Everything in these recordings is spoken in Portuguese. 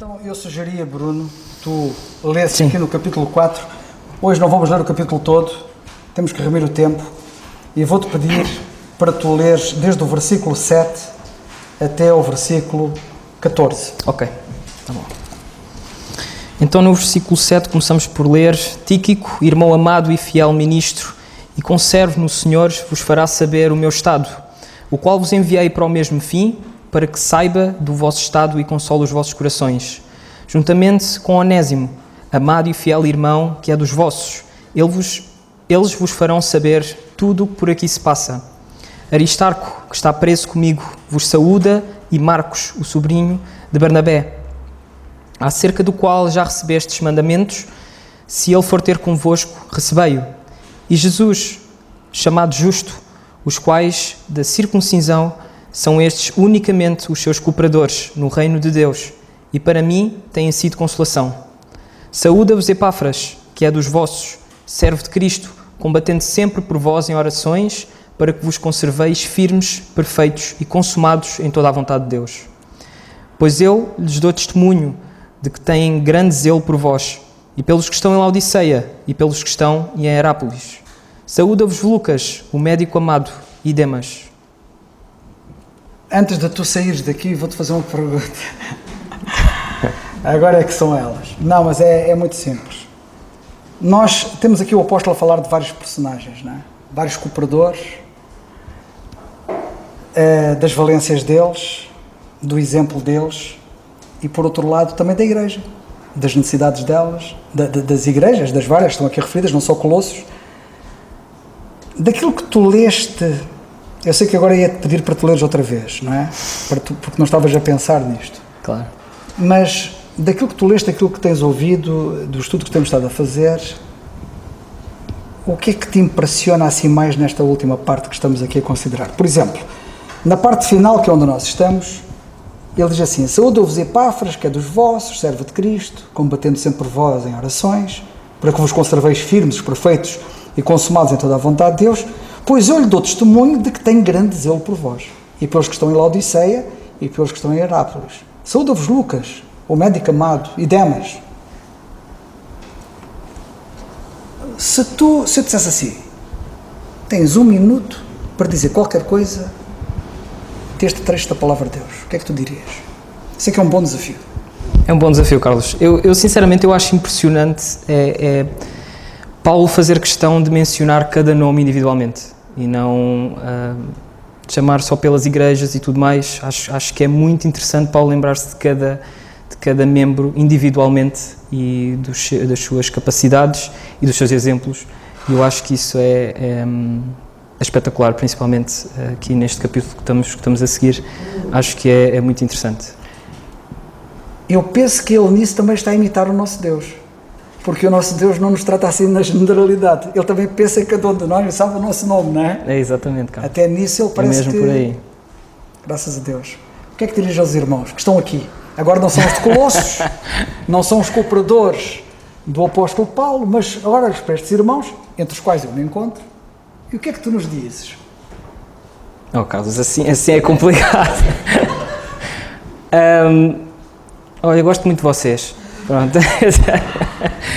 Então eu sugeria, Bruno, tu lesses aqui no capítulo 4. Hoje não vamos ler o capítulo todo, temos que remir o tempo. E vou-te pedir para tu leres desde o versículo 7 até o versículo 14. Ok, tá bom. Então no versículo 7 começamos por ler: Tíquico, irmão amado e fiel ministro, e conservo no Senhor, vos fará saber o meu estado, o qual vos enviei para o mesmo fim, para que saiba do vosso estado e console os vossos corações. Juntamente com Onésimo, amado e fiel irmão, que é dos vossos, eles vos farão saber tudo o que por aqui se passa. Aristarco, que está preso comigo, vos saúda, e Marcos, o sobrinho de Barnabé, acerca do qual já recebestes mandamentos. Se ele for ter convosco, recebei-o. E Jesus, chamado Justo, os quais da circuncisão são estes unicamente os seus cooperadores no reino de Deus, e para mim têm sido consolação. Saúda-vos Epáfras, que é dos vossos, servo de Cristo, combatendo sempre por vós em orações, para que vos conserveis firmes, perfeitos e consumados em toda a vontade de Deus. Pois eu lhes dou testemunho de que têm grande zelo por vós, e pelos que estão em Laodiceia, e pelos que estão em Herápolis. Saúda-vos Lucas, o médico amado, e Demas. Antes de tu saíres daqui, vou-te fazer uma pergunta. Agora é que são elas. Não, mas é muito simples. Nós temos aqui o apóstolo a falar de vários personagens, não é? Vários cooperadores, das valências deles, do exemplo deles, e por outro lado também da igreja, das necessidades delas, das igrejas, das várias que estão aqui referidas, não só Colossos. Daquilo que tu leste, eu sei que agora ia-te pedir para tu leres outra vez, não é? Porque não estavas a pensar nisto. Claro. Mas daquilo que tu leste, daquilo que tens ouvido, do estudo que temos estado a fazer, o que é que te impressiona assim mais nesta última parte que estamos aqui a considerar? Por exemplo, na parte final, que é onde nós estamos, ele diz assim: saúdo-vos Epáfras, que é dos vossos, servo de Cristo, combatendo sempre por vós em orações, para que vos conserveis firmes, perfeitos e consumados em toda a vontade de Deus, pois eu lhe dou testemunho de que tenho grande zelo por vós, e pelos que estão em Laodiceia, e pelos que estão em Herápolis. Saúda-vos Lucas, o médico amado, e Demas. Se eu dissesse assim, tens 1 minuto para dizer qualquer coisa deste trecho da palavra de Deus, o que é que tu dirias? Sei que é um bom desafio. É um bom desafio, Carlos. Eu sinceramente, eu acho impressionante Paulo fazer questão de mencionar cada nome individualmente e não chamar só pelas igrejas e tudo mais. Acho que é muito interessante Paulo lembrar-se de cada membro individualmente e das suas capacidades e dos seus exemplos. E eu acho que isso é espetacular, principalmente aqui neste capítulo que estamos a seguir. Acho que é muito interessante. Eu penso que ele nisso também está a imitar o nosso Deus, porque o nosso Deus não nos trata assim na generalidade. Ele também pensa em cada um de nós e sabe o nosso nome, não é? É exatamente, cara. Até nisso ele parece mesmo que... por aí. Graças a Deus. O que é que dirige aos irmãos que estão aqui? Agora não são os de Colossos, não são os cooperadores do apóstolo Paulo, mas agora olhas para estes irmãos, entre os quais eu me encontro, e o que é que tu nos dizes? Oh, Carlos, assim é complicado. Olha, eu gosto muito de vocês. Pronto.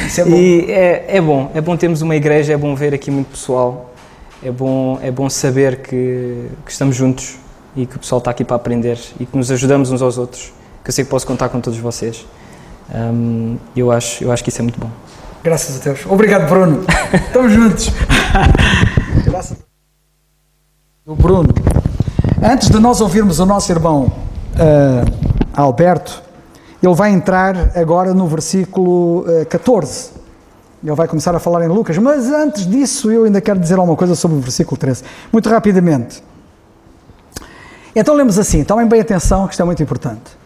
Isso é bom. E é bom termos uma igreja, é bom ver aqui muito pessoal, é bom saber que estamos juntos e que o pessoal está aqui para aprender e que nos ajudamos uns aos outros, que eu sei que posso contar com todos vocês. Eu acho que isso é muito bom. Graças a Deus. Obrigado, Bruno. Estamos juntos. Graças a Deus. Bruno, antes de nós ouvirmos o nosso irmão Alberto, ele vai entrar agora no versículo 14. Ele vai começar a falar em Lucas, mas antes disso eu ainda quero dizer alguma coisa sobre o versículo 13. Muito rapidamente. Então lemos assim, tomem bem atenção que isto é muito importante.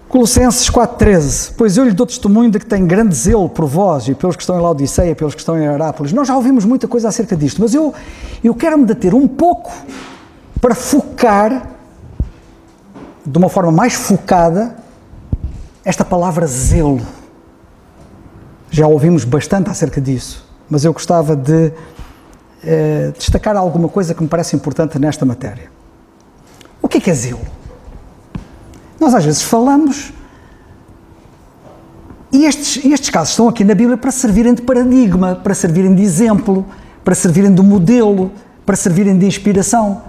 Colossenses 4,13: pois eu lhe dou testemunho de que tenho grande zelo por vós e pelos que estão em Laodiceia, pelos que estão em Herápolis. Nós já ouvimos muita coisa acerca disto, mas eu quero me deter um pouco para focar, de uma forma mais focada, esta palavra zelo. Já ouvimos bastante acerca disso, mas eu gostava de destacar alguma coisa que me parece importante nesta matéria. O que é zelo? Nós às vezes falamos e estes casos estão aqui na Bíblia para servirem de paradigma, para servirem de exemplo, para servirem de modelo, para servirem de inspiração.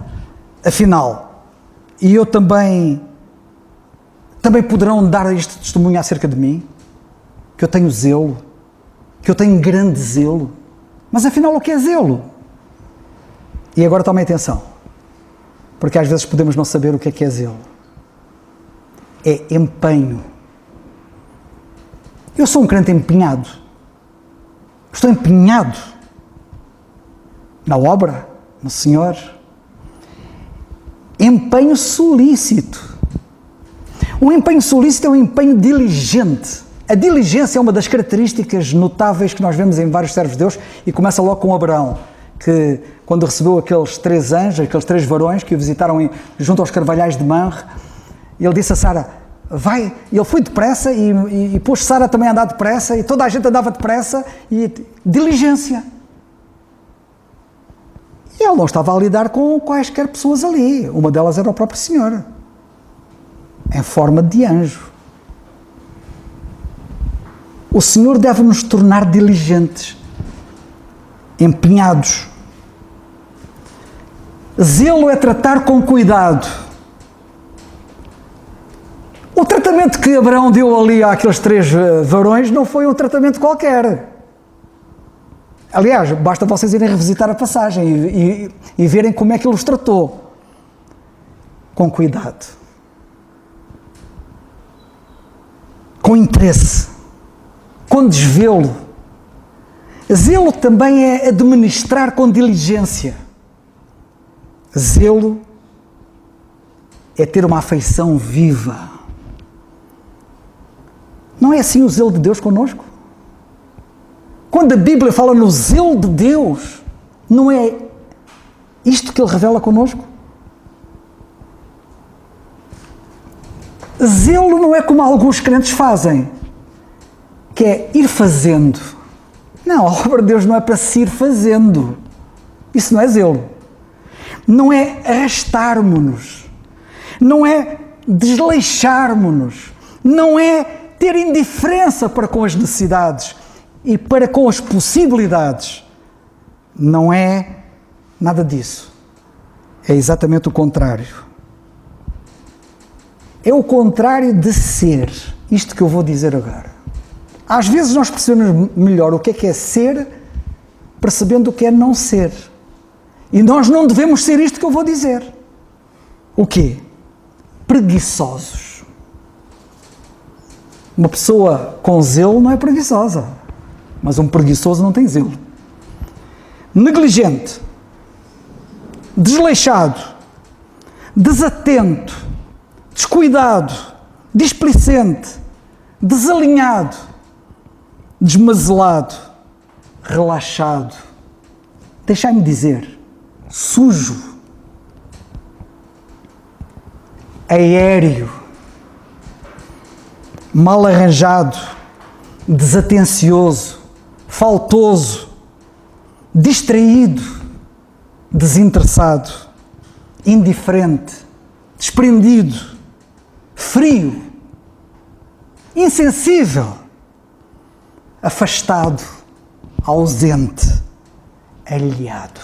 Afinal, e eu também poderão dar este testemunho acerca de mim, que eu tenho zelo, que eu tenho grande zelo. Mas afinal, o que é zelo? E agora tomem atenção, porque às vezes podemos não saber o que é zelo. É empenho. Eu sou um crente empenhado. Estou empenhado na obra, no Senhor. Empenho solícito. Um empenho solícito é um empenho diligente. A diligência é uma das características notáveis que nós vemos em vários servos de Deus e começa logo com Abraão, que quando recebeu aqueles 3 anjos, aqueles 3 varões que o visitaram junto aos carvalhais de Manre, ele disse a Sara, vai, ele foi depressa e pôs Sara também a andar depressa e toda a gente andava depressa e diligência. E ele não estava a lidar com quaisquer pessoas ali, uma delas era o próprio Senhor, em forma de anjo. O Senhor deve nos tornar diligentes, empenhados. Zelo é tratar com cuidado. O tratamento que Abraão deu ali àqueles 3 varões não foi um tratamento qualquer. Aliás, basta vocês irem revisitar a passagem e verem como é que ele os tratou. Com cuidado. Com interesse. Com desvelo. Zelo também é administrar com diligência. Zelo é ter uma afeição viva. Não é assim o zelo de Deus connosco? Quando a Bíblia fala no zelo de Deus, não é isto que Ele revela connosco? Zelo não é como alguns crentes fazem, que é ir fazendo. Não, a obra de Deus não é para se ir fazendo. Isso não é zelo. Não é arrastarmos-nos. Não é desleixarmos-nos. Não é ter indiferença para com as necessidades e para com as possibilidades. Não é nada disso. É exatamente o contrário. É o contrário de ser. Isto que eu vou dizer agora. Às vezes nós percebemos melhor o que é ser, percebendo o que é não ser. E nós não devemos ser isto que eu vou dizer. O quê? Preguiçosos. Uma pessoa com zelo não é preguiçosa, mas um preguiçoso não tem zelo. Negligente, desleixado, desatento, descuidado, displicente, desalinhado, desmazelado, relaxado, deixai-me dizer, sujo, aéreo, mal arranjado, desatencioso, faltoso, distraído, desinteressado, indiferente, desprendido, frio, insensível, afastado, ausente, alheado.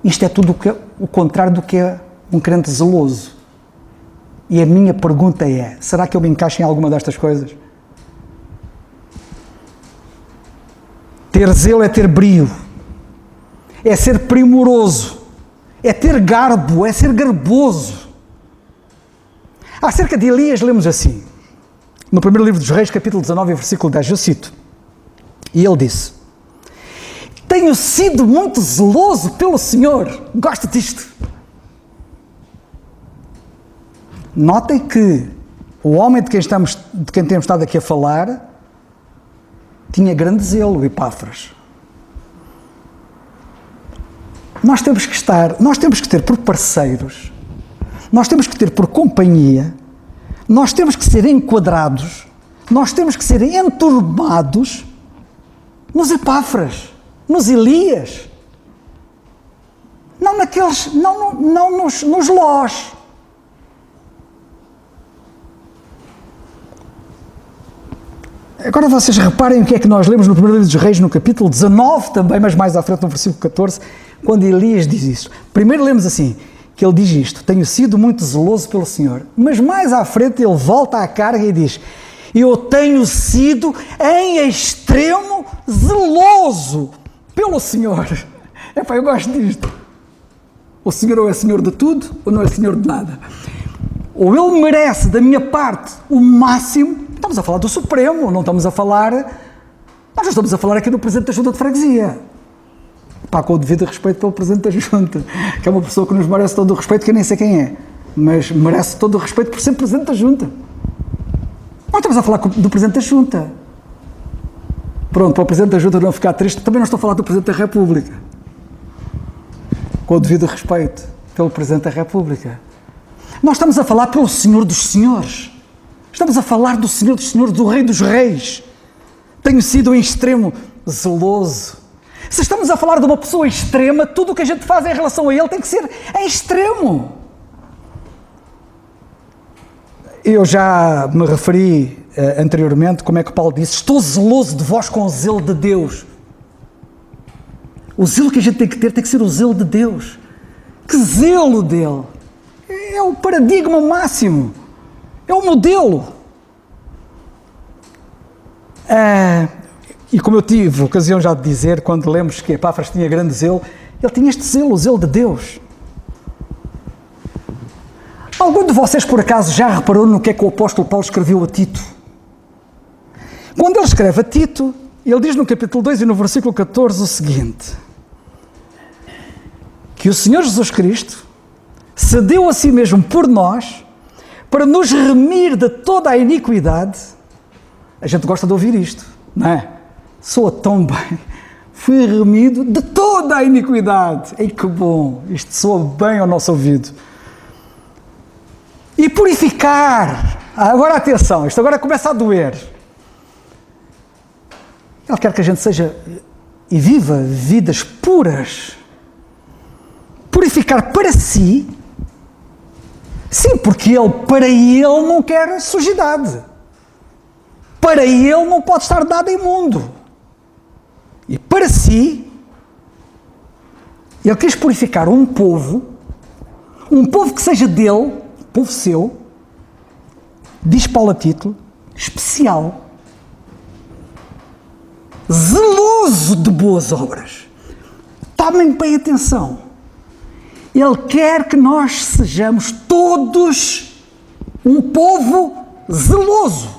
Isto é tudo o contrário do que é um crente zeloso. E a minha pergunta é, será que eu me encaixo em alguma destas coisas? Ter zelo é ter brio, é ser primoroso, é ter garbo, é ser garboso. Acerca de Elias, lemos assim, no primeiro livro dos Reis, capítulo 19, versículo 10, eu cito, e ele disse, tenho sido muito zeloso pelo Senhor, gosto disto. Notem que o homem de quem temos estado aqui a falar tinha grande zelo, Epáfras. Nós temos que ter por parceiros, nós temos que ter por companhia, nós temos que ser enquadrados, nós temos que ser enturmados nos Epáfras, nos Elias, não nos Lós. Agora vocês reparem o que é que nós lemos no primeiro livro dos Reis, no capítulo 19 também, mas mais à frente no versículo 14, quando Elias diz isso. Primeiro lemos assim, que ele diz isto: tenho sido muito zeloso pelo Senhor. Mas mais à frente ele volta à carga e diz: eu tenho sido em extremo zeloso pelo Senhor. Epá, eu gosto disto. O Senhor ou é Senhor de tudo, ou não é Senhor de nada. Ou Ele merece da minha parte o máximo. Estamos a falar do Supremo, não estamos a falar... Nós não estamos a falar aqui do Presidente da Junta de Freguesia. Pá, com o devido respeito pelo Presidente da Junta, que é uma pessoa que nos merece todo o respeito, que eu nem sei quem é, mas merece todo o respeito por ser Presidente da Junta. Não estamos a falar do Presidente da Junta. Pronto, para o Presidente da Junta não ficar triste, também não estou a falar do Presidente da República. Com o devido respeito pelo Presidente da República. Nós estamos a falar pelo Senhor dos Senhores. Estamos a falar do Senhor dos Senhores, do Rei dos Reis. Tenho sido em extremo zeloso. Se estamos a falar de uma pessoa extrema, tudo o que a gente faz em relação a ele tem que ser em extremo. Eu já me referi anteriormente como é que Paulo disse: estou zeloso de vós com o zelo de Deus. O zelo que a gente tem que ser o zelo de Deus. Que zelo dele! É o paradigma máximo. É o modelo. E como eu tive ocasião já de dizer, quando lemos que Epáfras tinha grande zelo, ele tinha este zelo, o zelo de Deus. Algum de vocês, por acaso, já reparou no que é que o apóstolo Paulo escreveu a Tito? Quando ele escreve a Tito, ele diz no capítulo 2 e no versículo 14 o seguinte: que o Senhor Jesus Cristo se deu a si mesmo por nós para nos remir de toda a iniquidade. A gente gosta de ouvir isto, não é? Soa tão bem. Fui remido de toda a iniquidade. Ei, que bom! Isto soa bem ao nosso ouvido. E purificar. Agora atenção, isto agora começa a doer. Ele quer que a gente seja e viva vidas puras. Purificar para si. Sim, porque para ele não quer sujidade. Para ele não pode estar nada imundo. E para si, ele quis purificar um povo que seja dele, povo seu, diz Paulo a Tito, especial, zeloso de boas obras. Tomem bem atenção. Ele quer que nós sejamos todos um povo zeloso.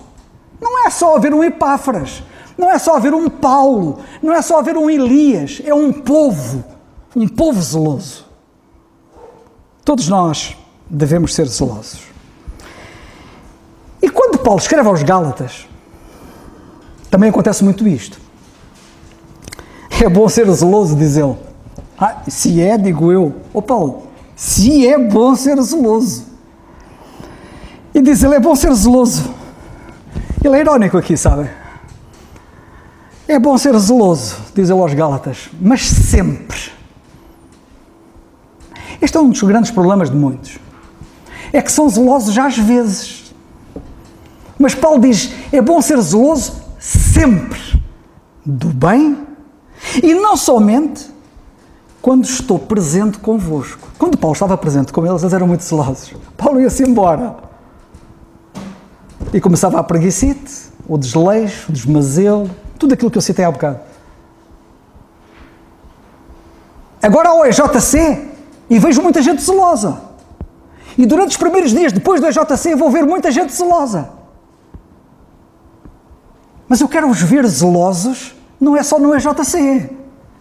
Não é só haver um Epáfras, não é só haver um Paulo, não é só haver um Elias, é um povo zeloso. Todos nós devemos ser zelosos. E quando Paulo escreve aos Gálatas, também acontece muito isto. É bom ser zeloso, diz ele. Se é, digo eu. Paulo, se é bom ser zeloso. E diz ele, é bom ser zeloso. Ele é irónico aqui, sabe? É bom ser zeloso, diz ele aos Gálatas, mas sempre. Este é um dos grandes problemas de muitos. É que são zelosos já às vezes. Mas Paulo diz, é bom ser zeloso sempre. Do bem. E não somente quando estou presente convosco. Quando Paulo estava presente com eles eram muito zelosos. Paulo ia-se embora. E começava a preguicite, o desleixo, o desmazelo, tudo aquilo que eu citei há bocado. Agora ao EJC, e vejo muita gente zelosa. E durante os primeiros dias, depois do EJC, vou ver muita gente zelosa. Mas eu quero os ver zelosos, não é só no EJC.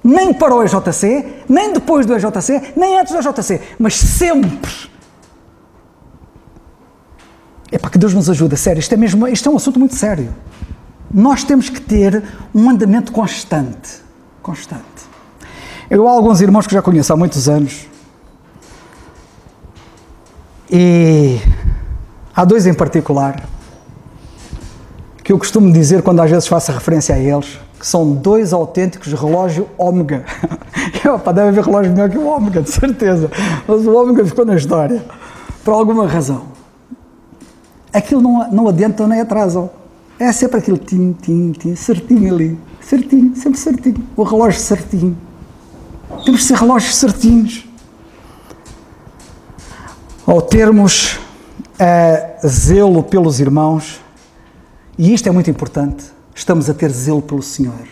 Nem para o EJC, nem depois do EJC, nem antes do EJC, mas sempre. É para que Deus nos ajude, sério, isto é um assunto muito sério. Nós temos que ter um andamento constante. Eu há alguns irmãos que já conheço há muitos anos, e há dois em particular, que eu costumo dizer quando às vezes faço referência a eles, que são dois autênticos relógio Ômega. Deve haver relógio melhor que o Ômega, de certeza, mas o Ômega ficou na história, por alguma razão. Aquilo não adianta nem atrasam. É sempre aquele tim, tim, tim, certinho ali. Certinho, sempre certinho. O relógio certinho. Temos de ser relógios certinhos. Ao termos zelo pelos irmãos, e isto é muito importante, estamos a ter zelo pelo Senhor.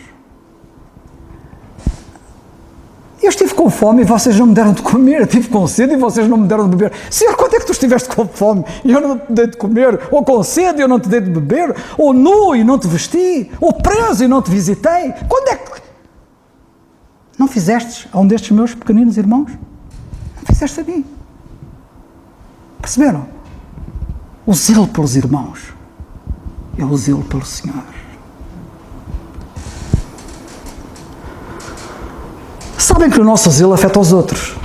Eu estive com fome e vocês não me deram de comer, eu estive com sede e vocês não me deram de beber. Senhor, quando é que tu estiveste com fome e eu não te dei de comer? Ou com sede e eu não te dei de beber? Ou nu e não te vesti? Ou preso e não te visitei? Quando é que... Não fizestes a um destes meus pequeninos irmãos? Não fizeste a mim. Perceberam? O zelo pelos irmãos é o zelo pelo Senhor. Sabem que o nosso zelo afeta os outros.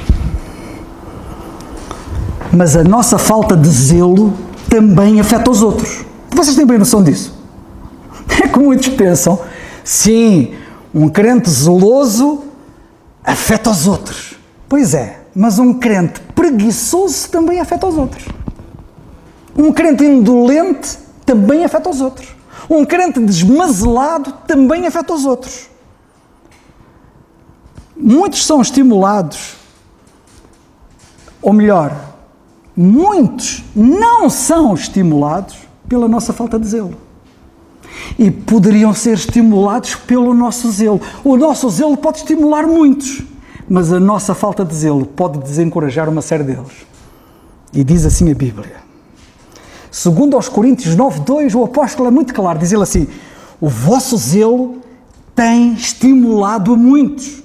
Mas a nossa falta de zelo também afeta os outros. Vocês têm bem noção disso? É que muitos pensam, sim, um crente zeloso afeta os outros. Pois é, mas um crente preguiçoso também afeta os outros. Um crente indolente também afeta os outros. Um crente desmazelado também afeta os outros. Muitos são estimulados, ou melhor, muitos não são estimulados pela nossa falta de zelo. E poderiam ser estimulados pelo nosso zelo. O nosso zelo pode estimular muitos, mas a nossa falta de zelo pode desencorajar uma série deles. E diz assim a Bíblia. Segundo aos Coríntios 9:2, o apóstolo é muito claro, diz ele assim, o vosso zelo tem estimulado a muitos.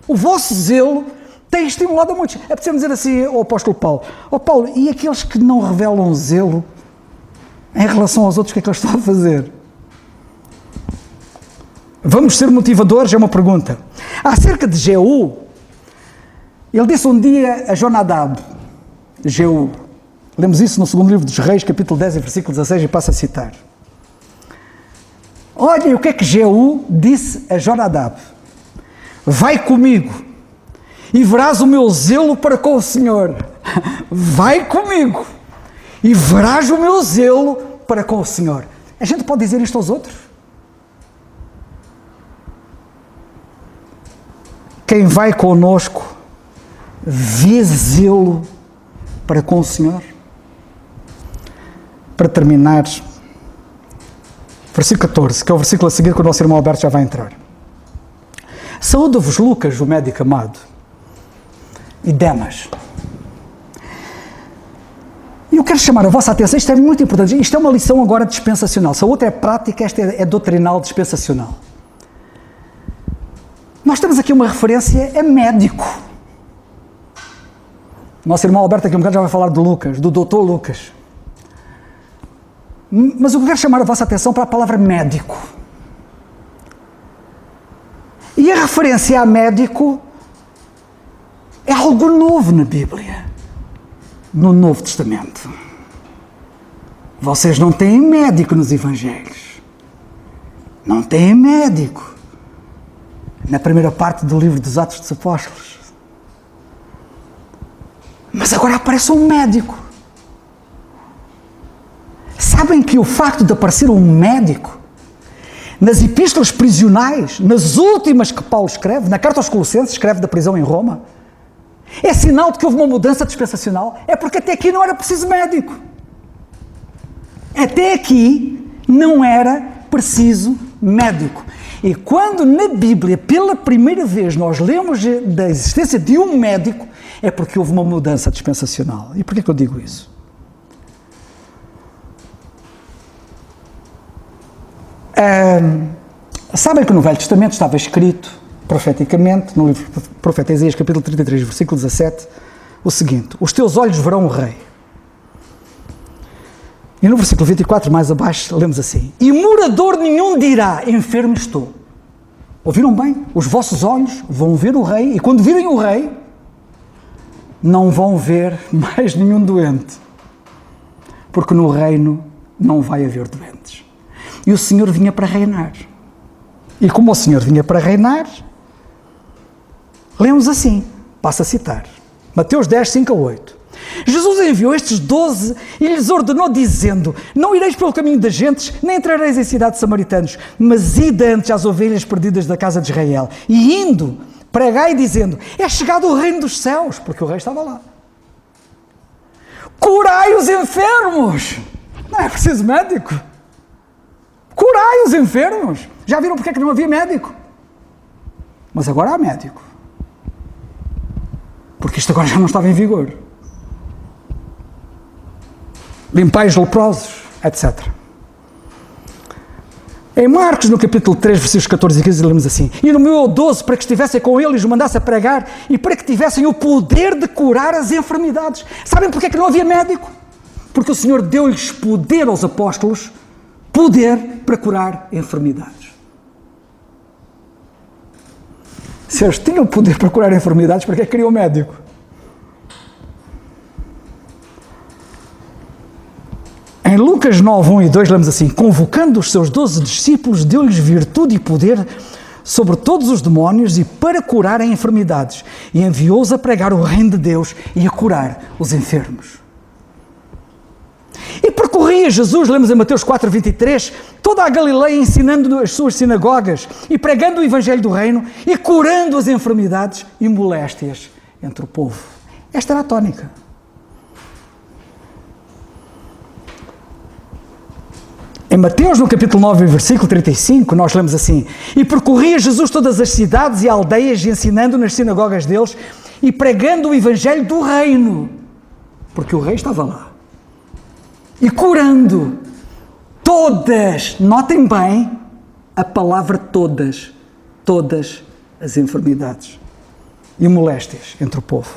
O vosso zelo tem estimulado a muitos. É preciso dizer assim ao apóstolo Paulo, Paulo, e aqueles que não revelam zelo em relação aos outros, o que é que eles estão a fazer? Vamos ser motivadores? É uma pergunta. Acerca de Jeú, ele disse um dia a Jonadab, Jeú, lemos isso no segundo livro dos Reis, capítulo 10, versículo 16, e passo a citar. Olhem o que é que Jeú disse a Jonadab. Vai comigo e verás o meu zelo para com o Senhor. Vai comigo e verás o meu zelo para com o Senhor. A gente pode dizer isto aos outros? Quem vai conosco vê zelo para com o Senhor. Para terminar, versículo 14, que é o versículo a seguir que o nosso irmão Alberto já vai entrar. Saúdo-vos, Lucas, o médico amado, e Demas. E eu quero chamar a vossa atenção, isto é muito importante, isto é uma lição agora dispensacional, se a outra é prática, esta é doutrinal dispensacional. Nós temos aqui uma referência a médico. Nosso irmão Alberto aqui um bocado já vai falar de Lucas, do doutor Lucas. Mas eu quero chamar a vossa atenção para a palavra médico. E a referência a médico é algo novo na Bíblia, no Novo Testamento. Vocês não têm médico nos Evangelhos. Não têm médico na primeira parte do livro dos Atos dos Apóstolos. Mas agora aparece um médico. Sabem que o facto de aparecer um médico nas epístolas prisionais, nas últimas que Paulo escreve, na carta aos Colossenses, escreve da prisão em Roma, é sinal de que houve uma mudança dispensacional. É porque até aqui não era preciso médico. Até aqui não era preciso médico. E quando na Bíblia, pela primeira vez, nós lemos da existência de um médico, é porque houve uma mudança dispensacional. E porquê que eu digo isso? Sabem que no Velho Testamento estava escrito, profeticamente, no livro do profeta Isaías, capítulo 33, versículo 17, o seguinte: os teus olhos verão o rei. E no versículo 24, mais abaixo, lemos assim: e morador nenhum dirá, enfermo estou. Ouviram bem? Os vossos olhos vão ver o rei, e quando virem o rei, não vão ver mais nenhum doente, porque no reino não vai haver doentes. E o Senhor vinha para reinar. E como o Senhor vinha para reinar, lemos assim, passo a citar, Mateus 10, 5 a 8. Jesus enviou estes 12 e lhes ordenou dizendo: não ireis pelo caminho das gentes, nem entrareis em cidades samaritanos, mas ide antes às ovelhas perdidas da casa de Israel. E indo, pregai dizendo: é chegado o reino dos céus, porque o rei estava lá. Curai os enfermos. Não é preciso médico. Curai os enfermos. Já viram porque é que não havia médico? Mas agora há médico. Porque isto agora já não estava em vigor. Limpai os leprosos, etc. Em Marcos, no capítulo 3, versículos 14 e 15, lemos assim: e nomeou 12 para que estivessem com ele e os mandasse a pregar e para que tivessem o poder de curar as enfermidades. Sabem porque é que não havia médico? Porque o Senhor deu-lhes poder aos apóstolos, poder para curar enfermidades. Se eles tinham poder para curar enfermidades, para que é que queriam um médico? Em Lucas 9, 1 e 2, lemos assim: convocando os seus 12 discípulos, deu-lhes virtude e poder sobre todos os demónios e para curarem enfermidades, e enviou-os a pregar o reino de Deus e a curar os enfermos. E percorria Jesus, lemos em Mateus 4, 23, toda a Galileia, ensinando as suas sinagogas e pregando o evangelho do reino e curando as enfermidades e moléstias entre o povo. Esta era a tónica. Em Mateus, no capítulo 9, versículo 35, nós lemos assim: e percorria Jesus todas as cidades e aldeias, ensinando nas sinagogas deles e pregando o evangelho do reino, porque o rei estava lá, e curando todas, notem bem a palavra todas, todas as enfermidades e moléstias entre o povo.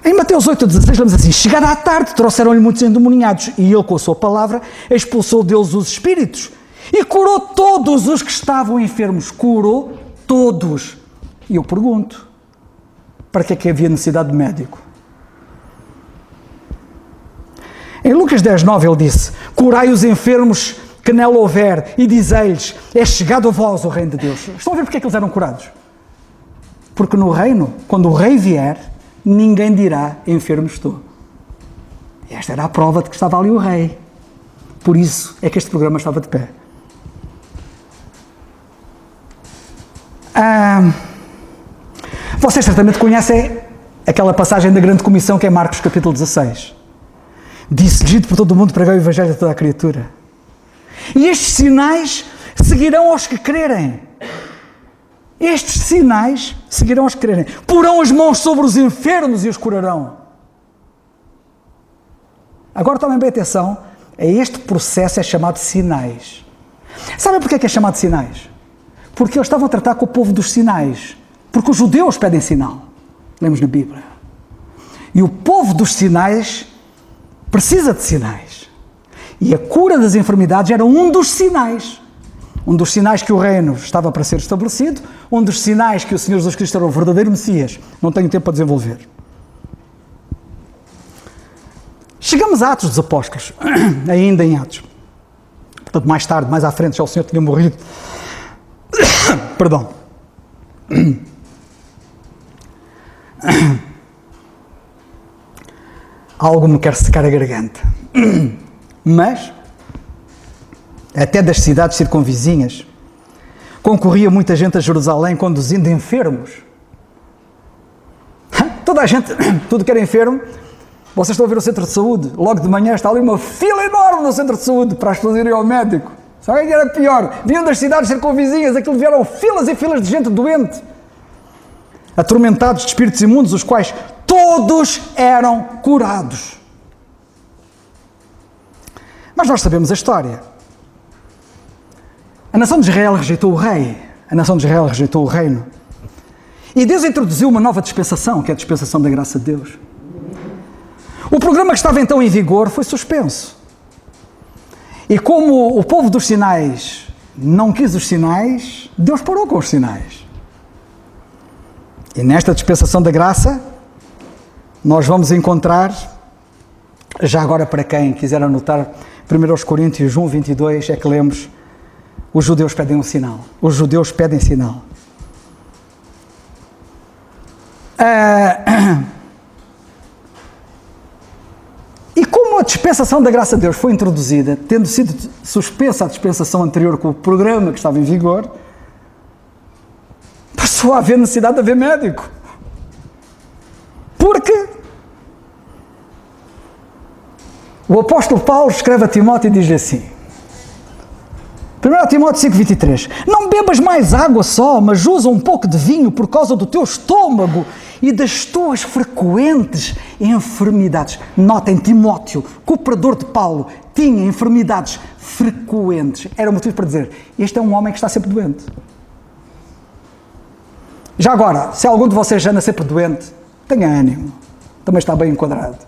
Em Mateus 8,16 lemos assim: chegada à tarde, trouxeram-lhe muitos endemoniados, e ele, com a sua palavra, expulsou deles os espíritos, e curou todos os que estavam enfermos. Curou todos. E eu pergunto, para que é que havia necessidade de médico? Em Lucas 10,9 ele disse: curai os enfermos que nela houver, e dizei-lhes: é chegado a vós o reino de Deus. Estão a ver porque é que eles eram curados? Porque no reino, quando o rei vier, ninguém dirá: enfermo estou. E esta era a prova de que estava ali o rei. Por isso é que este programa estava de pé. Vocês certamente conhecem aquela passagem da grande comissão que é Marcos capítulo 16. Disse-lhes: ide por todo o mundo, pregai o evangelho a toda a criatura. E estes sinais seguirão aos que crerem. Estes sinais seguirão aos que crerem. Porão as mãos sobre os enfermos e os curarão. Agora tomem bem atenção, este processo é chamado de sinais. Sabem porquê que é chamado de sinais? Porque eles estavam a tratar com o povo dos sinais. Porque os judeus pedem sinal. Lemos na Bíblia. E o povo dos sinais precisa de sinais. E a cura das enfermidades era um dos sinais. Um dos sinais que o reino estava para ser estabelecido, um dos sinais que o Senhor Jesus Cristo era o verdadeiro Messias. Não tenho tempo para desenvolver. Chegamos a Atos dos Apóstolos, ainda em Atos. Portanto, mais tarde, mais à frente, já o Senhor tinha morrido. Perdão. Algo me quer secar a garganta. Mas, até das cidades circunvizinhas, concorria muita gente a Jerusalém conduzindo enfermos. Toda a gente, tudo que era enfermo. Vocês estão a ver o centro de saúde, logo de manhã está ali uma fila enorme no centro de saúde para as pessoas irem ao médico. Sabe o que era pior? Vinham das cidades circunvizinhas, aquilo vieram filas e filas de gente doente, atormentados de espíritos imundos, os quais todos eram curados. Mas nós sabemos a história. A nação de Israel rejeitou o rei, a nação de Israel rejeitou o reino. E Deus introduziu uma nova dispensação, que é a dispensação da graça de Deus. O programa que estava então em vigor foi suspenso. E como o povo dos sinais não quis os sinais, Deus parou com os sinais. E nesta dispensação da graça, nós vamos encontrar, já agora para quem quiser anotar, 1 Coríntios 1, 22, é que lemos: os judeus pedem um sinal. Os judeus pedem sinal. dispensação da graça de Deus foi introduzida, tendo sido suspensa a dispensação anterior com o programa que estava em vigor, passou a haver necessidade de haver médico. Porque o apóstolo Paulo escreve a Timóteo e diz assim, 1 Timóteo 5,23, não bebas mais água só, mas usa um pouco de vinho por causa do teu estômago e das tuas frequentes enfermidades. Notem, Timóteo, cooperador de Paulo, tinha enfermidades frequentes. Era um motivo para dizer, este é um homem que está sempre doente. Já agora, se algum de vocês anda sempre doente, tenha ânimo, também está bem enquadrado.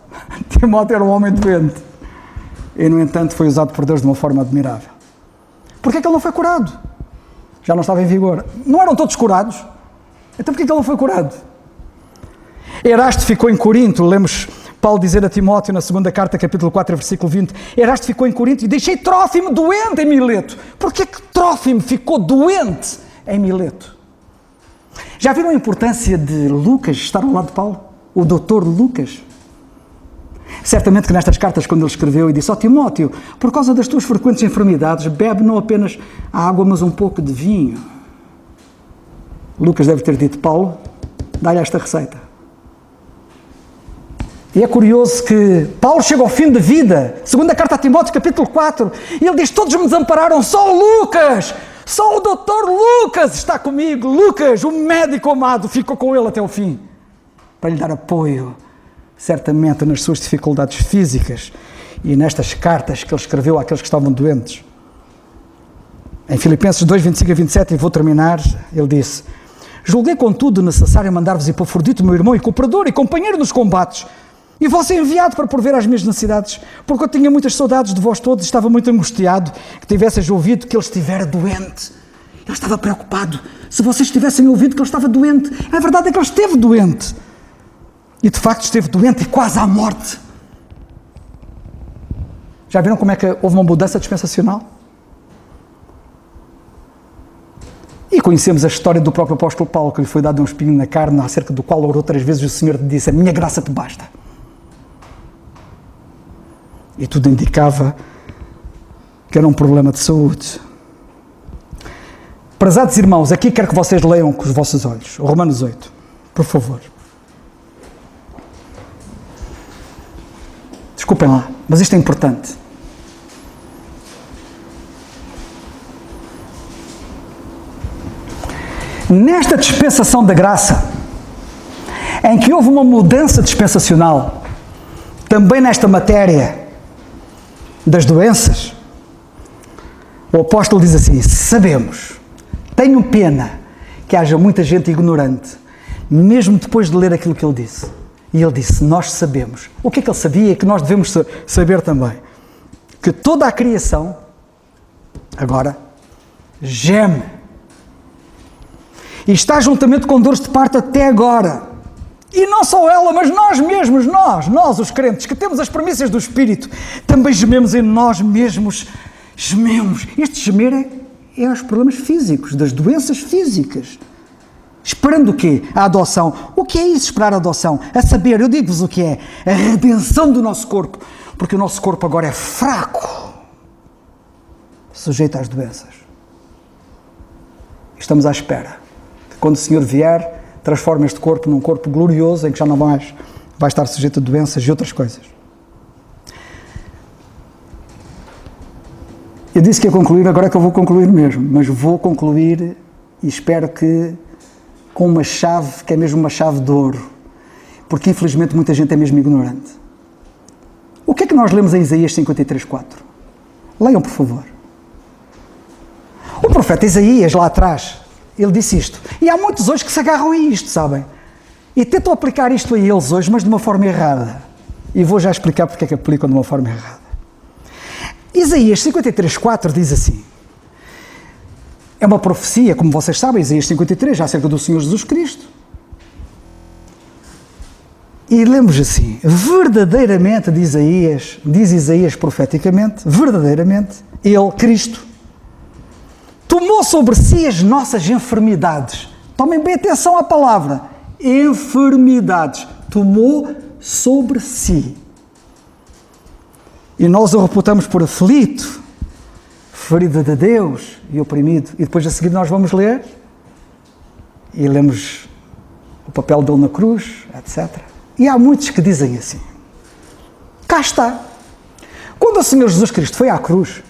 Timóteo era um homem doente e, no entanto, foi usado por Deus de uma forma admirável. Porquê é que ele não foi curado? Já não estava em vigor. Não eram todos curados? Então porquê é que ele não foi curado? Erasto ficou em Corinto, lemos Paulo dizer a Timóteo na segunda carta, capítulo 4, versículo 20, Erasto ficou em Corinto e deixei Trófimo doente em Mileto. Porquê que Trófimo ficou doente em Mileto? Já viram a importância de Lucas estar ao lado de Paulo? O doutor Lucas? Certamente que nestas cartas, quando ele escreveu e disse, Timóteo, por causa das tuas frequentes enfermidades, bebe não apenas a água, mas um pouco de vinho. Lucas deve ter dito, Paulo, dá-lhe esta receita. E é curioso que Paulo chega ao fim da vida, segunda carta a Timóteo, capítulo 4, e ele diz, todos me desampararam, só o Lucas, só o doutor Lucas está comigo. Lucas, o médico amado, ficou com ele até o fim, para lhe dar apoio, certamente nas suas dificuldades físicas e nestas cartas que ele escreveu àqueles que estavam doentes. Em Filipenses 2, 25 a 27, e vou terminar, ele disse, julguei contudo necessário mandar-vos Epafrodito, meu irmão e cooperador e companheiro nos combates, e vós enviado para prover às minhas necessidades, porque eu tinha muitas saudades de vós todos e estava muito angustiado que tivesseis ouvido que ele estivera doente. Ele estava preocupado. Se vocês tivessem ouvido que ele estava doente, a verdade é que ele esteve doente. E de facto esteve doente e quase à morte. Já viram como é que houve uma mudança dispensacional? E conhecemos a história do próprio apóstolo Paulo, que lhe foi dado um espinho na carne, acerca do qual orou 3 vezes e o Senhor lhe disse, a minha graça te basta. E tudo indicava que era um problema de saúde. Prezados irmãos, aqui quero que vocês leiam com os vossos olhos, Romanos 8, por favor. Desculpem lá, mas isto é importante. Nesta dispensação da graça, em que houve uma mudança dispensacional, também nesta matéria das doenças, o apóstolo diz assim, sabemos, tenho pena que haja muita gente ignorante, mesmo depois de ler aquilo que ele disse. E ele disse, nós sabemos. O que é que ele sabia? Que nós devemos saber também. Que toda a criação, agora, geme. E está juntamente com dores de parto até agora. E não só ela, mas nós mesmos, nós os crentes, que temos as premissas do Espírito, também gememos em nós mesmos. Gememos. Este gemer é aos problemas físicos, das doenças físicas. Esperando o quê? A adoção. O que é isso, esperar a adoção? A saber, eu digo-vos o que é, a redenção do nosso corpo, porque o nosso corpo agora é fraco, sujeito às doenças. Estamos à espera que quando o Senhor vier, transforme este corpo num corpo glorioso, em que já não vai estar sujeito a doenças e outras coisas. Eu disse que ia concluir, agora é que eu vou concluir mesmo, mas vou concluir e espero que com uma chave que é mesmo uma chave de ouro, porque infelizmente muita gente é mesmo ignorante. O que é que nós lemos em Isaías 53:4? Leiam, por favor. O profeta Isaías, lá atrás, ele disse isto. E há muitos hoje que se agarram a isto, sabem? E tentam aplicar isto a eles hoje, mas de uma forma errada. E vou já explicar porque é que aplicam de uma forma errada. Isaías 53:4 diz assim, é uma profecia, como vocês sabem, Isaías 53, já acerca do Senhor Jesus Cristo. E lemos assim, verdadeiramente, diz Isaías profeticamente, verdadeiramente, ele, Cristo, tomou sobre si as nossas enfermidades. Tomem bem atenção à palavra, enfermidades, tomou sobre si. E nós o reputamos por aflito, ferido de Deus e oprimido. E depois a seguir nós vamos ler e lemos o papel dele na cruz, etc. E há muitos que dizem assim. Cá está. Quando o Senhor Jesus Cristo foi à cruz,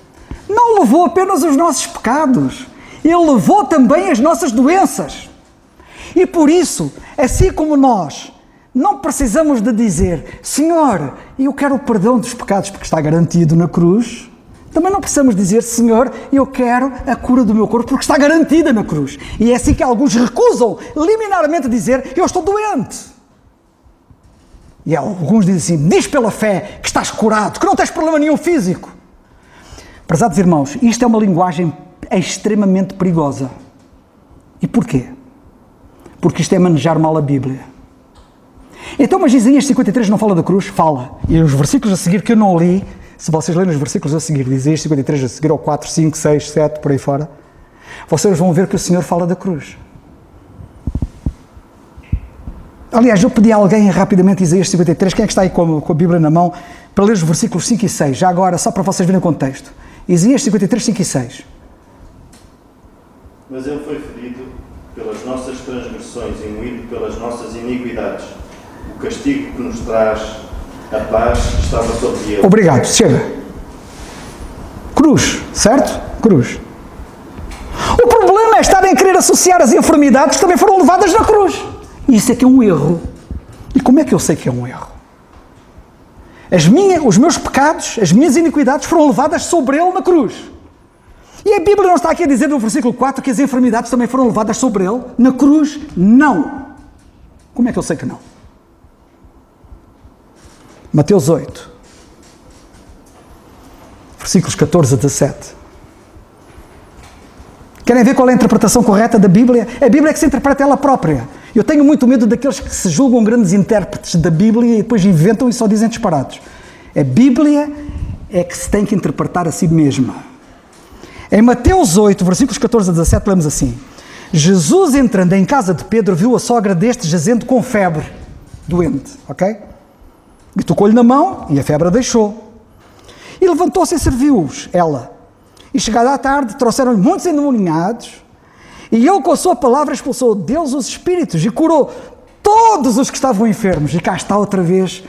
não levou apenas os nossos pecados, Ele levou também as nossas doenças. E por isso, assim como nós não precisamos de dizer, Senhor, eu quero o perdão dos pecados, porque está garantido na cruz, também não precisamos dizer, Senhor, eu quero a cura do meu corpo, porque está garantida na cruz. E é assim que alguns recusam liminarmente dizer, eu estou doente. E alguns dizem assim, diz pela fé que estás curado, que não tens problema nenhum físico. Prezados irmãos, isto é uma linguagem extremamente perigosa. E porquê? Porque isto é manejar mal a Bíblia. Então, mas Isaías 53 não fala da cruz? Fala. E os versículos a seguir que eu não li, se vocês lerem os versículos a seguir, Isaías 53 a seguir, ou 4, 5, 6, 7, por aí fora, vocês vão ver que o Senhor fala da cruz. Aliás, eu pedi a alguém rapidamente Isaías 53, quem é que está aí com a Bíblia na mão, para ler os versículos 5 e 6, já agora, só para vocês verem o contexto. Isaías 53, 5 e 6. Mas ele foi ferido pelas nossas transgressões e moído pelas nossas iniquidades. O castigo que nos traz a paz estava sobre ele. Obrigado, chega. Cruz, certo? Cruz. O problema é estarem a querer associar as enfermidades que também foram levadas na cruz. Isso é que é um erro. E como é que eu sei que é um erro? Os meus pecados, as minhas iniquidades foram levadas sobre ele na cruz. E a Bíblia não está aqui a dizer no versículo 4 que as enfermidades também foram levadas sobre ele na cruz? Não. Como é que eu sei que não? Mateus 8, versículos 14 a 17. Querem ver qual é a interpretação correta da Bíblia? A Bíblia é que se interpreta ela própria. Eu tenho muito medo daqueles que se julgam grandes intérpretes da Bíblia e depois inventam e só dizem disparados. A Bíblia é que se tem que interpretar a si mesma. Em Mateus 8, versículos 14 a 17, lemos assim. Jesus, entrando em casa de Pedro, viu a sogra deste jazendo com febre, doente, ok? E tocou-lhe na mão e a febre a deixou. E levantou-se e serviu-os, ela. E chegada à tarde, trouxeram-lhe muitos endemoniados, e ele com a sua palavra expulsou de Deus os espíritos e curou todos os que estavam enfermos. E cá está outra vez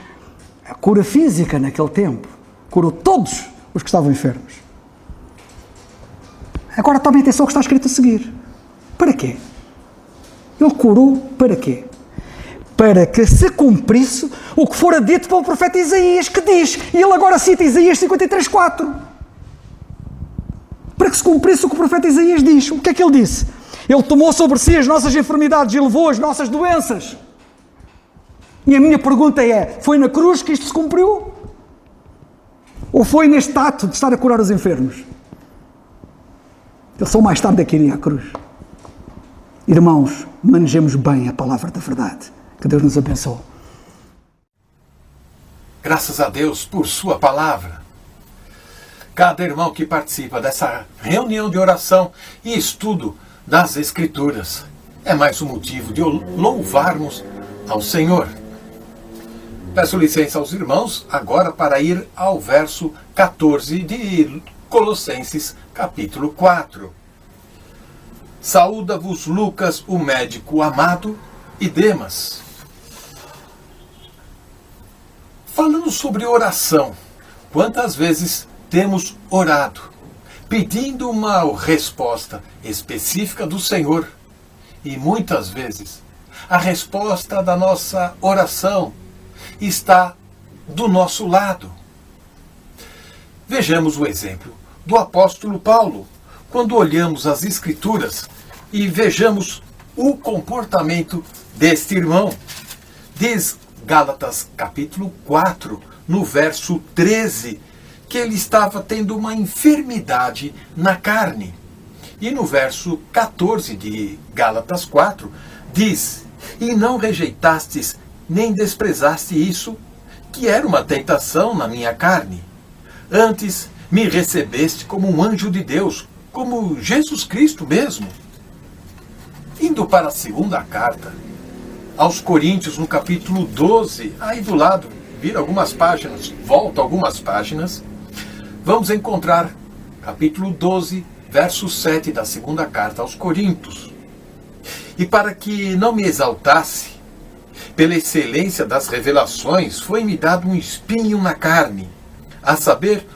a cura física naquele tempo. Curou todos os que estavam enfermos. Agora tomem atenção ao que está escrito a seguir. Para quê? Ele curou para quê? Para que se cumprisse o que fora dito pelo profeta Isaías, que diz, e ele agora cita Isaías 53, 4. Para que se cumprisse o que o profeta Isaías diz. O que é que ele disse? Ele tomou sobre si as nossas enfermidades e levou as nossas doenças. E a minha pergunta é, foi na cruz que isto se cumpriu? Ou foi neste ato de estar a curar os enfermos? Ele só mais tarde é que iria à cruz. Irmãos, manejemos bem a palavra da verdade. Que Deus nos abençoe. Graças a Deus por sua palavra. Cada irmão que participa dessa reunião de oração e estudo das Escrituras é mais um motivo de louvarmos ao Senhor. Peço licença aos irmãos agora para ir ao verso 14 de Colossenses, capítulo 4. Saúda-vos Lucas, o médico amado, e Demas. Falando sobre oração, quantas vezes temos orado, pedindo uma resposta específica do Senhor, e muitas vezes a resposta da nossa oração está do nosso lado. Vejamos o exemplo do apóstolo Paulo, quando olhamos as Escrituras e vejamos o comportamento deste irmão. Diz Gálatas capítulo 4, no verso 13, que ele estava tendo uma enfermidade na carne. E no verso 14 de Gálatas 4, diz, e não rejeitastes nem desprezaste isso, que era uma tentação na minha carne. Antes me recebeste como um anjo de Deus, como Jesus Cristo mesmo. Indo para a segunda carta, aos Coríntios, no capítulo 12, aí do lado, vira algumas páginas, volta algumas páginas, vamos encontrar capítulo 12, verso 7 da segunda carta aos Coríntios. E para que não me exaltasse, pela excelência das revelações, foi-me dado um espinho na carne, a saber,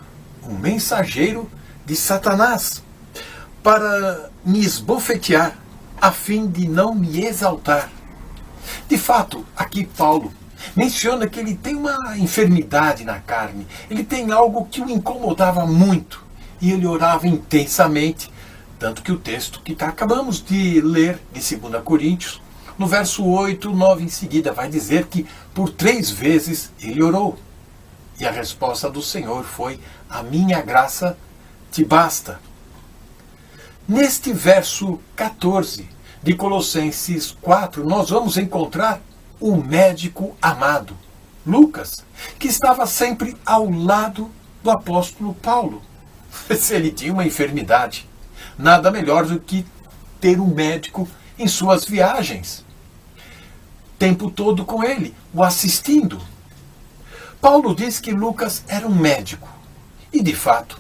um mensageiro de Satanás, para me esbofetear, a fim de não me exaltar. De fato, aqui Paulo menciona que ele tem uma enfermidade na carne, ele tem algo que o incomodava muito, e ele orava intensamente, tanto que o texto que acabamos de ler, de 2 Coríntios, no verso 8, 9 em seguida, vai dizer que por 3 vezes ele orou. E a resposta do Senhor foi: a minha graça te basta. Neste verso 14 de Colossenses 4, nós vamos encontrar o médico amado, Lucas, que estava sempre ao lado do apóstolo Paulo. Se ele tinha uma enfermidade, nada melhor do que ter um médico em suas viagens, tempo todo com ele, o assistindo. Paulo diz que Lucas era um médico. E, de fato,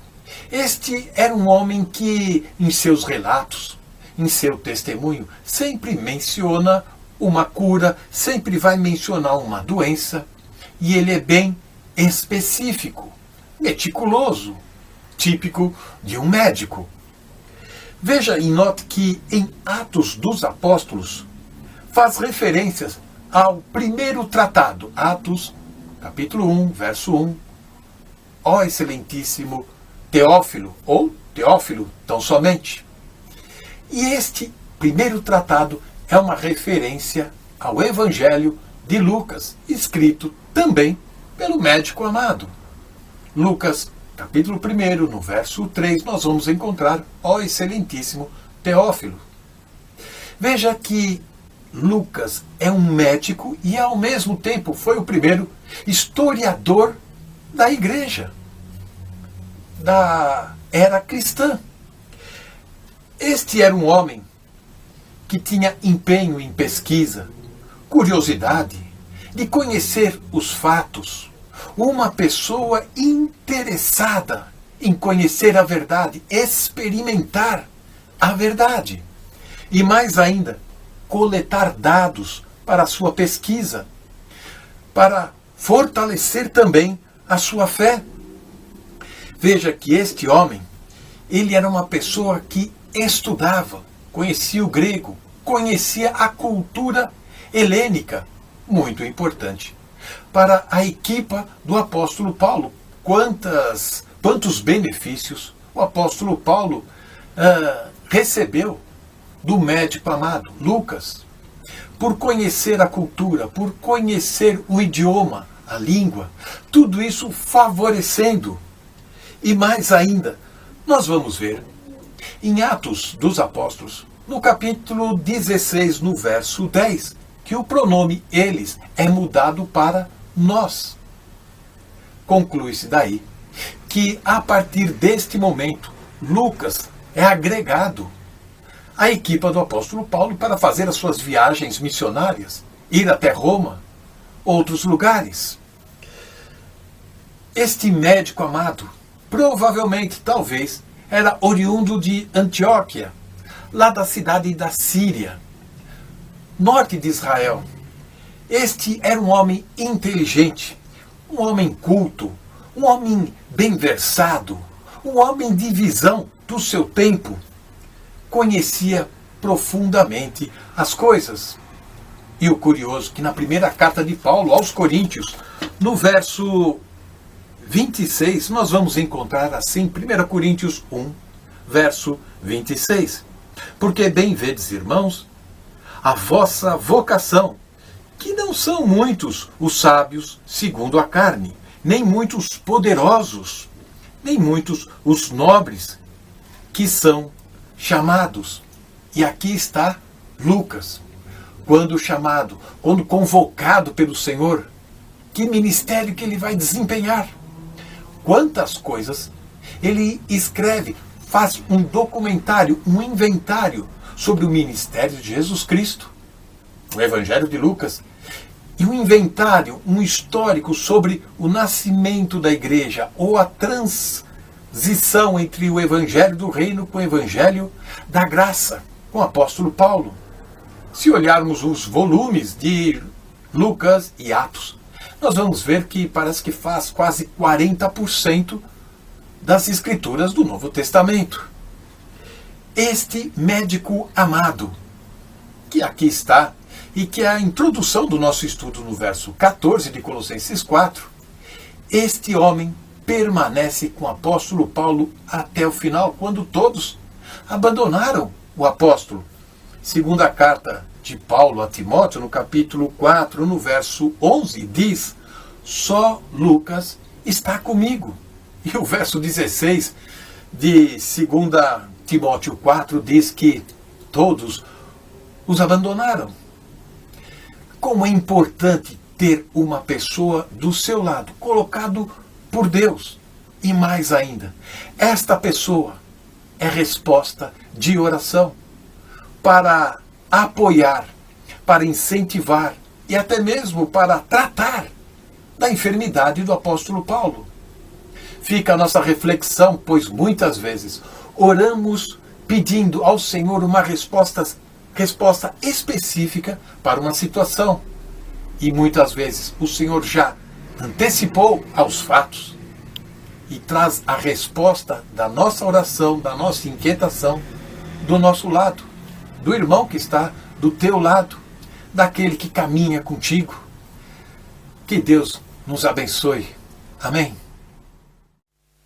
este era um homem que, em seus relatos, em seu testemunho, sempre menciona uma cura, sempre vai mencionar uma doença, e ele é bem específico, meticuloso, típico de um médico. Veja e note que em Atos dos Apóstolos faz referências ao primeiro tratado, Atos, capítulo 1, verso 1. Ó excelentíssimo Teófilo, ou Teófilo, tão somente. E este primeiro tratado é uma referência ao Evangelho de Lucas, escrito também pelo médico amado. Lucas, capítulo 1, no verso 3, nós vamos encontrar ó excelentíssimo Teófilo. Veja que Lucas é um médico e, ao mesmo tempo, foi o primeiro historiador da igreja, da era cristã. Este era um homem que tinha empenho em pesquisa, curiosidade de conhecer os fatos, uma pessoa interessada em conhecer a verdade, experimentar a verdade e, mais ainda, coletar dados para a sua pesquisa, para fortalecer também a sua fé. Veja que este homem, ele era uma pessoa que estudava, conhecia o grego, conhecia a cultura helênica, muito importante para a equipa do apóstolo Paulo. Quantos benefícios o apóstolo Paulo recebeu do médico amado, Lucas, por conhecer a cultura, por conhecer o idioma, a língua, tudo isso favorecendo. E mais ainda, nós vamos ver em Atos dos Apóstolos, no capítulo 16, no verso 10, que o pronome eles é mudado para nós. Conclui-se daí que, a partir deste momento, Lucas é agregado à equipa do apóstolo Paulo para fazer as suas viagens missionárias, ir até Roma, outros lugares. Este médico amado, provavelmente, talvez, era oriundo de Antioquia, lá da cidade da Síria, norte de Israel. Este era um homem inteligente, um homem culto, um homem bem versado, um homem de visão do seu tempo. Conhecia profundamente as coisas. E o curioso é que na primeira carta de Paulo aos Coríntios, no verso 26, nós vamos encontrar assim, 1 Coríntios 1, verso 26. Porque bem vedes, irmãos, a vossa vocação, que não são muitos os sábios segundo a carne, nem muitos poderosos, nem muitos os nobres, que são chamados. E aqui está Lucas, quando chamado, quando convocado pelo Senhor, que ministério que ele vai desempenhar? Quantas coisas ele escreve, faz um documentário, um inventário sobre o ministério de Jesus Cristo, o Evangelho de Lucas, e um inventário, um histórico sobre o nascimento da igreja, ou a transição entre o evangelho do reino com o evangelho da graça, com o apóstolo Paulo. Se olharmos os volumes de Lucas e Atos, nós vamos ver que parece que faz quase 40% das escrituras do Novo Testamento. Este médico amado, que aqui está, e que é a introdução do nosso estudo no verso 14 de Colossenses 4, este homem permanece com o apóstolo Paulo até o final, quando todos abandonaram o apóstolo. Segunda carta de Paulo a Timóteo, no capítulo 4, no verso 11, diz: só Lucas está comigo. E o verso 16 de 2 Timóteo 4 diz que todos os abandonaram. Como é importante ter uma pessoa do seu lado, colocado por Deus. E mais ainda, esta pessoa é resposta de oração para apoiar, para incentivar e até mesmo para tratar da enfermidade do apóstolo Paulo. Fica a nossa reflexão, pois muitas vezes oramos pedindo ao Senhor uma resposta específica para uma situação. E muitas vezes o Senhor já antecipou aos fatos e traz a resposta da nossa oração, da nossa inquietação, do nosso lado, do irmão que está do teu lado, daquele que caminha contigo. Que Deus nos abençoe. Amém.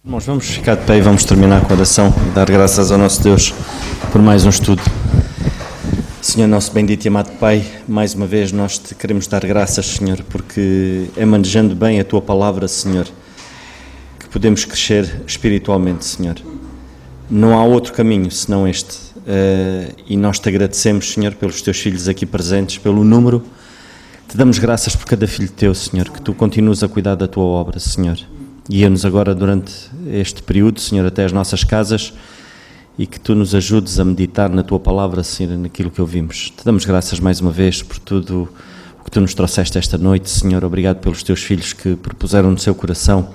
Irmãos, vamos ficar de pé e vamos terminar com a oração e dar graças ao nosso Deus por mais um estudo. Senhor, nosso bendito e amado Pai, mais uma vez nós te queremos dar graças, Senhor, porque é manejando bem a Tua palavra, Senhor, que podemos crescer espiritualmente, Senhor. Não há outro caminho senão este. E nós te agradecemos, Senhor, pelos Teus filhos aqui presentes, pelo número. Te damos graças por cada filho Teu, Senhor, que Tu continuas a cuidar da Tua obra, Senhor. Guia-nos agora durante este período, Senhor, até as nossas casas, e que Tu nos ajudes a meditar na Tua palavra, Senhor, naquilo que ouvimos. Te damos graças mais uma vez por tudo o que Tu nos trouxeste esta noite, Senhor. Obrigado pelos Teus filhos que propuseram no seu coração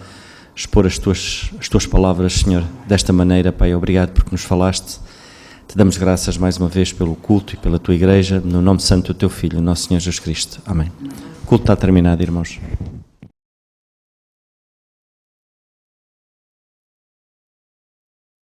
expor as tuas palavras, Senhor, desta maneira, Pai. Obrigado porque nos falaste. Te damos graças mais uma vez pelo culto e pela Tua igreja, no nome santo do Teu Filho, nosso Senhor Jesus Cristo. Amém. O culto está terminado, irmãos.